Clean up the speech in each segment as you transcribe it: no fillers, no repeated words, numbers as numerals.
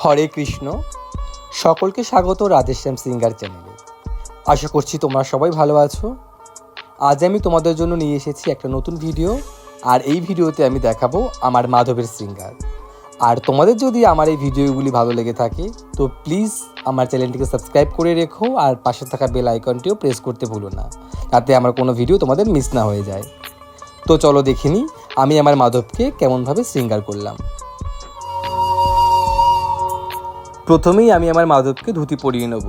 হরে কৃষ্ণ। সকলকে স্বাগত রাধেশ্যাম সিঙ্গার চ্যানেলে। আশা করছি তোমরা সবাই ভালো আছো। আজ আমি তোমাদের জন্য নিয়ে এসেছি একটা নতুন ভিডিও, আর এই ভিডিওতে আমি দেখাবো আমার মাধবের সিঙ্গার। আর তোমাদের যদি আমার এই ভিডিওগুলি ভালো লেগে থাকে তো প্লিজ আমার চ্যানেলটিকে সাবস্ক্রাইব করে রেখো, আর পাশে থাকা বেল আইকনটিও প্রেস করতে ভুলো না, যাতে আমার কোনো ভিডিও তোমাদের মিস না হয়ে যায়। তো চলো দেখিনি আমি আমার মাধবকে কেমনভাবে সিঙ্গার করলাম। প্রথমেই আমি আমার মাধবকে ধুতি পরিয়ে নেব।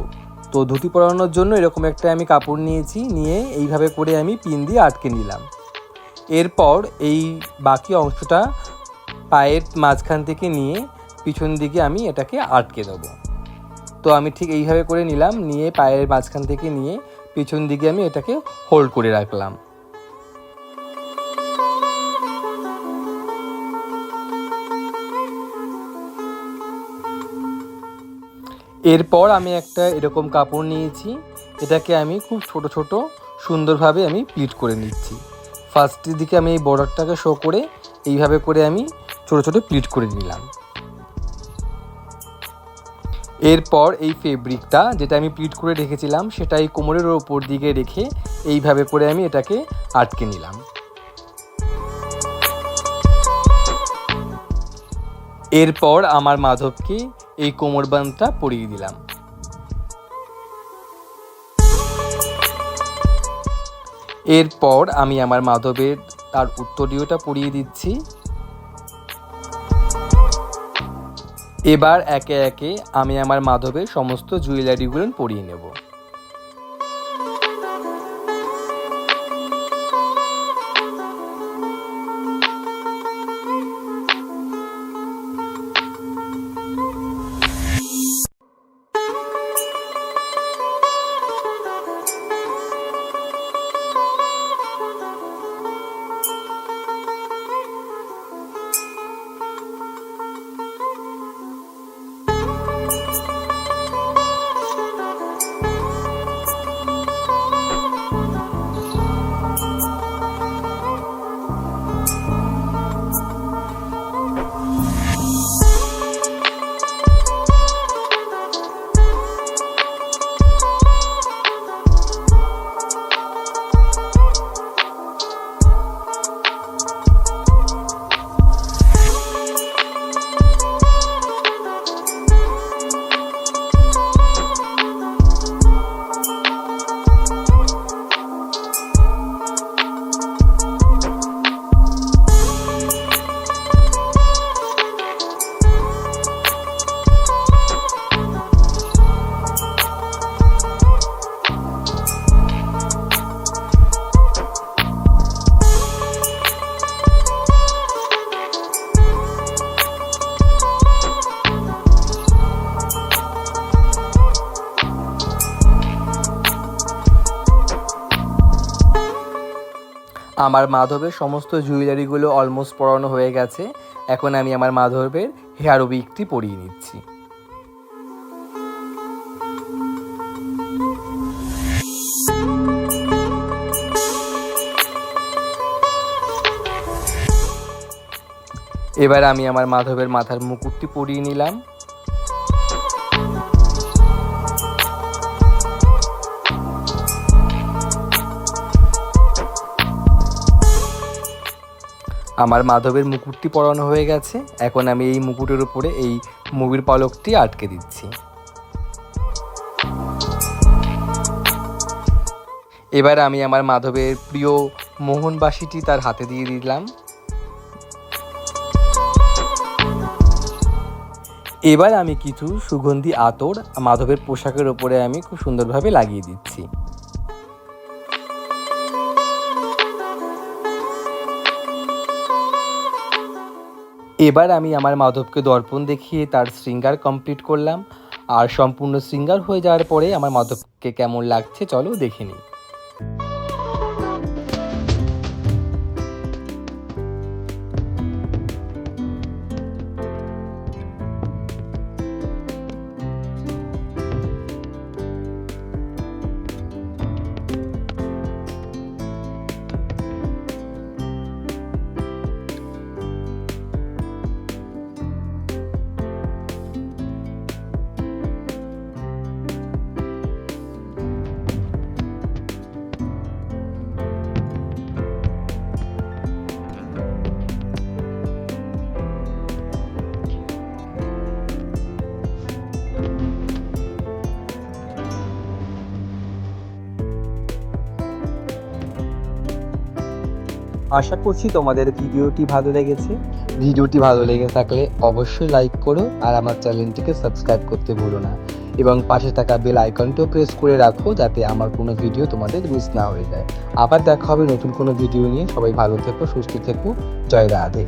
তো ধুতি পরানোর জন্য এরকম একটা আমি কাপড় নিয়েছি, নিয়ে এইভাবে করে আমি পিন দিয়ে আটকে নিলাম। এরপর এই বাকি অংশটা পায়ের মাঝখান থেকে নিয়ে পিছন দিকে আমি এটাকে আটকে দেবো। তো আমি ঠিক এইভাবে করে নিলাম, নিয়ে পায়ের মাঝখান থেকে নিয়ে পিছন দিকে আমি এটাকে হোল্ড করে রাখলাম। এরপর আমি একটা এরকম কাপড় নিয়েছি, এটাকে আমি খুব ছোট ছোট সুন্দরভাবে আমি প্লিট করে নিচ্ছি। ফার্স্টের দিকে আমি এই বর্ডারটাকে শো করে এইভাবে করে আমি ছোট ছোট প্লিট করে নিলাম। এরপর এই ফেব্রিকটা যেটা আমি প্লিট করে রেখেছিলাম সেটা এই কোমরের ওপর দিকে রেখে এইভাবে করে আমি এটাকে আটকে নিলাম। এরপর আমার মাধবকে এই কোমর বাঁধটা পরিয়ে দিলাম। এরপর আমি আমার মাধবের তার উত্তরীয়টা পরিয়ে দিচ্ছি। এবার একে একে আমি আমার মাধবের সমস্ত জুয়েলারিগুলো পরিয়ে নেব। আমার মাধবের সমস্ত জুয়েলারিগুলো অলমোস্ট পরানো হয়ে গেছে। এখন আমি আমার মাধবের হেয়ার উইকটি পরিয়ে নিচ্ছি। এবার আমি আমার মাধবের মাথার মুকুটটি পরিয়ে নিলাম। আমার মাধবের মুকুটটি পরানো হয়ে গেছে। এখন আমি এই মুকুটের উপরে এই মুভির পলকটি আটকে দিচ্ছি। এবার আমি আমার মাধবের প্রিয় মোহনবাসীটি তার হাতে দিয়ে দিলাম। এবার আমি কিছু সুগন্ধি আতর মাধবের পোশাকের ওপরে আমি খুব সুন্দরভাবে লাগিয়ে দিচ্ছি। এবার আমি আমার মাধবকে দর্পণ দেখিয়ে তার শৃঙ্গার কমপ্লিট করলাম। আর সম্পূর্ণ শৃঙ্গার হয়ে যাওয়ার পরে আমার মাধবকে কেমন লাগছে চলো দেখে নিই। আশা করছি তোমাদের ভিডিওটি ভালো লেগেছে। ভিডিওটি ভালো লেগে থাকলে অবশ্যই লাইক করো আর আমার চ্যানেলটিকে সাবস্ক্রাইব করতে ভুলো না, এবং পাশে থাকা বেল আইকনটিও প্রেস করে রাখো যাতে আমার কোনো ভিডিও তোমাদের মিস না হয়ে যায়। আবার দেখা হবে নতুন কোনো ভিডিও নিয়ে। সবাই ভালো থেকো, সুস্থ থেকো। জয় রাধে।